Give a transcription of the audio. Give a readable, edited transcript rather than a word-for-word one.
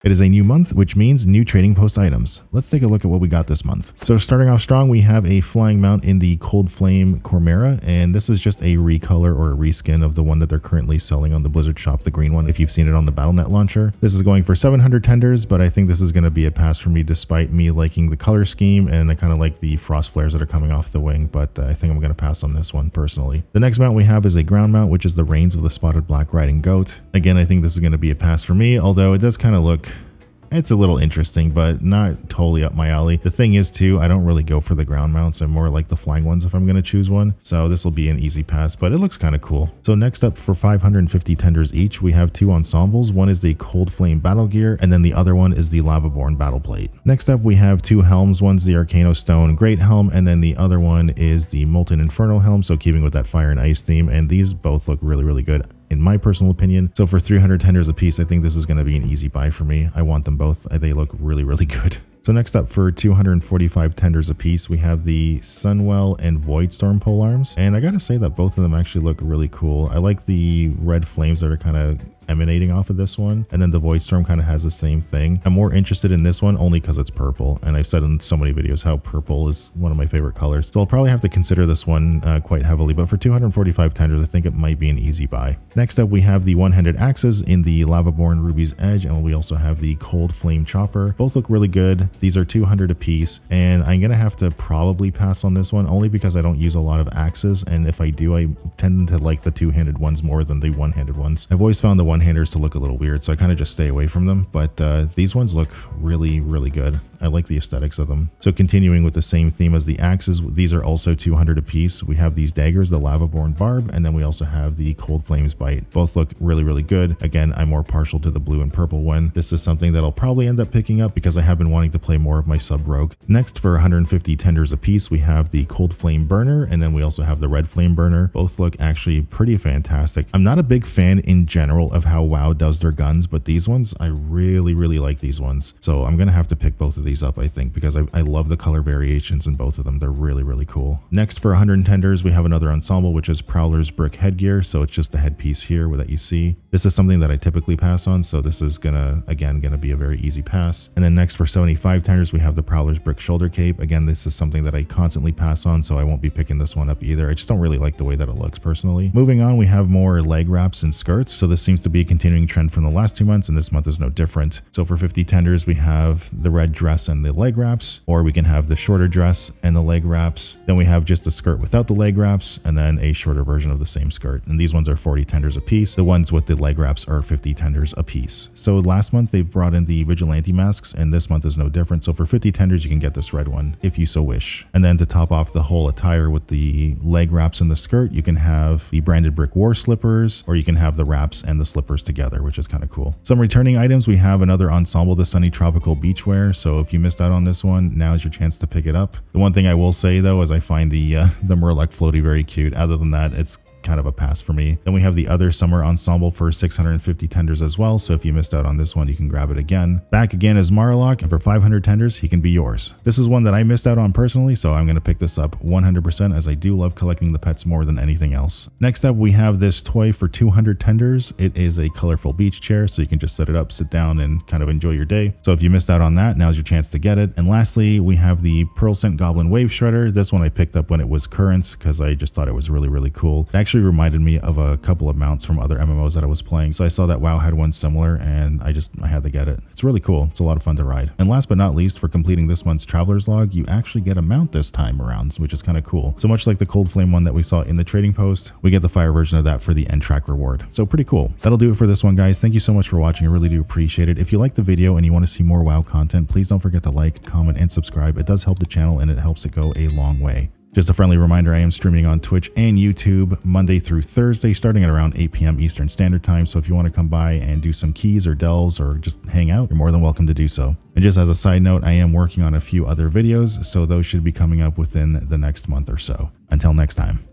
It is a new month, which means new trading post items. Let's take a look at what we got this month. So starting off strong, we have a flying mount in the Cold Flame Chimera, and this is just a recolor or a reskin of the one that they're currently selling on the Blizzard shop, the green one, if you've seen it on the Battle.net launcher. This is going for 700 tenders, but I think this is going to be a pass for me despite me liking the color scheme, and I kind of like the frost flares that are coming off the wing, but I think I'm going to pass on this one personally. The next mount we have is a ground mount, which is the Reins of the Spotted Black Riding Goat. Again, I think this is going to be a pass for me, although it does kind of look... it's a little interesting, but not totally up my alley. The thing is too, I don't really go for the ground mounts. I'm more like the flying ones if I'm going to choose one. So this will be an easy pass, but it looks kind of cool. So next up, for 550 tenders each, we have two ensembles. One is the Cold Flame Battle Gear, and then the other one is the Lavaborn Battle Plate. Next up, we have two helms. One's the Arcano Stone Great Helm, and then the other one is the Molten Inferno Helm. So keeping with that fire and ice theme, and these both look really, really good in my personal opinion. So for 300 tenders a piece, I think this is going to be an easy buy for me. I want them both. They look really, really good. So next up, for 245 tenders a piece, we have the Sunwell and Voidstorm polearms. And I gotta say that both of them actually look really cool. I like the red flames that are kind of emanating off of this one, and then the Voidstorm kind of has the same thing. I'm more interested in this one only because it's purple, and I've said in so many videos how purple is one of my favorite colors, so I'll probably have to consider this one quite heavily, but for 245 tenders I think it might be an easy buy. Next up, we have the one-handed axes in the Lavaborn Ruby's Edge, and we also have the Cold Flame Chopper. Both look really good. These are 200 a piece, and I'm gonna have to probably pass on this one only because I don't use a lot of axes, and if I do, I tend to like the two-handed ones more than the one-handed ones. I've always found the one-handers to look a little weird, so I kind of just stay away from them, but these ones look really, really good. I like the aesthetics of them. So continuing with the same theme as the axes, these are also 200 a piece. We have these daggers, the Lavaborn Barb, and then we also have the Cold Flames Bite. Both look really, really good. Again, I'm more partial to the blue and purple one. This is something that I'll probably end up picking up because I have been wanting to play more of my sub rogue. Next, for 150 tenders a piece, we have the Cold Flame Burner, and then we also have the Red Flame Burner. Both look actually pretty fantastic. I'm not a big fan in general of how WoW does their guns, but these ones, I really, really like these ones. So I'm gonna have to pick both of these up, I think, because I love the color variations in both of them. They're really, really cool. Next, for 100 tenders, we have another ensemble, which is Prowler's Brick Headgear. So it's just the headpiece here that you see. This is something that I typically pass on, so this is gonna be a very easy pass. And then next, for 75 tenders, we have the Prowler's Brick Shoulder Cape. Again, this is something that I constantly pass on, so I won't be picking this one up either. I just don't really like the way that it looks personally. Moving on, we have more leg wraps and skirts. So this seems to be a continuing trend from the last 2 months, and this month is no different. So for 50 tenders, we have the red dress and the leg wraps, or we can have the shorter dress and the leg wraps. Then we have just the skirt without the leg wraps, and then a shorter version of the same skirt. And these ones are 40 tenders a piece. The ones with the leg wraps are 50 tenders a piece. So last month they've brought in the Vigilante masks, and this month is no different. So for 50 tenders, you can get this red one if you so wish. And then to top off the whole attire with the leg wraps and the skirt, you can have the branded brick war slippers, or you can have the wraps and the slippers together, which is kind of cool. Some returning items, we have another ensemble, the Sunny Tropical Beachwear. So if you missed out on this one, now is your chance to pick it up. The one thing I will say though is I find the Murloc floaty very cute. Other than that, it's kind of a pass for me. Then we have the other summer ensemble for 650 tenders as well, so if you missed out on this one, you can grab it again. Back again is Murloc, and for 500 tenders, he can be yours. This is one that I missed out on personally, so I'm going to pick this up 100% as I do love collecting the pets more than anything else. Next up, we have this toy for 200 tenders. It is a colorful beach chair, so you can just set it up, sit down, and kind of enjoy your day. So if you missed out on that, now's your chance to get it. And lastly, we have the Pearl Scent Goblin Wave Shredder. This one I picked up when it was current because I just thought it was really, really cool. It actually reminded me of a couple of mounts from other MMOs that I was playing, so I saw that WoW had one similar, and I had to get it. It's really cool. It's a lot of fun to ride. And last but not least, for completing this month's Traveler's Log, you actually get a mount this time around, which is kind of cool. So much like the Cold Flame one that we saw in the trading post, we get the fire version of that for the end track reward. So pretty cool. That'll do it for this one, guys. Thank you so much for watching. I really do appreciate it. If you like the video and you want to see more WoW content, please don't forget to like, comment, and subscribe. It does help the channel, and it helps it go a long way. Just a friendly reminder, I am streaming on Twitch and YouTube Monday through Thursday, starting at around 8 p.m. Eastern Standard Time. So if you want to come by and do some keys or delves or just hang out, you're more than welcome to do so. And just as a side note, I am working on a few other videos, so those should be coming up within the next month or so. Until next time.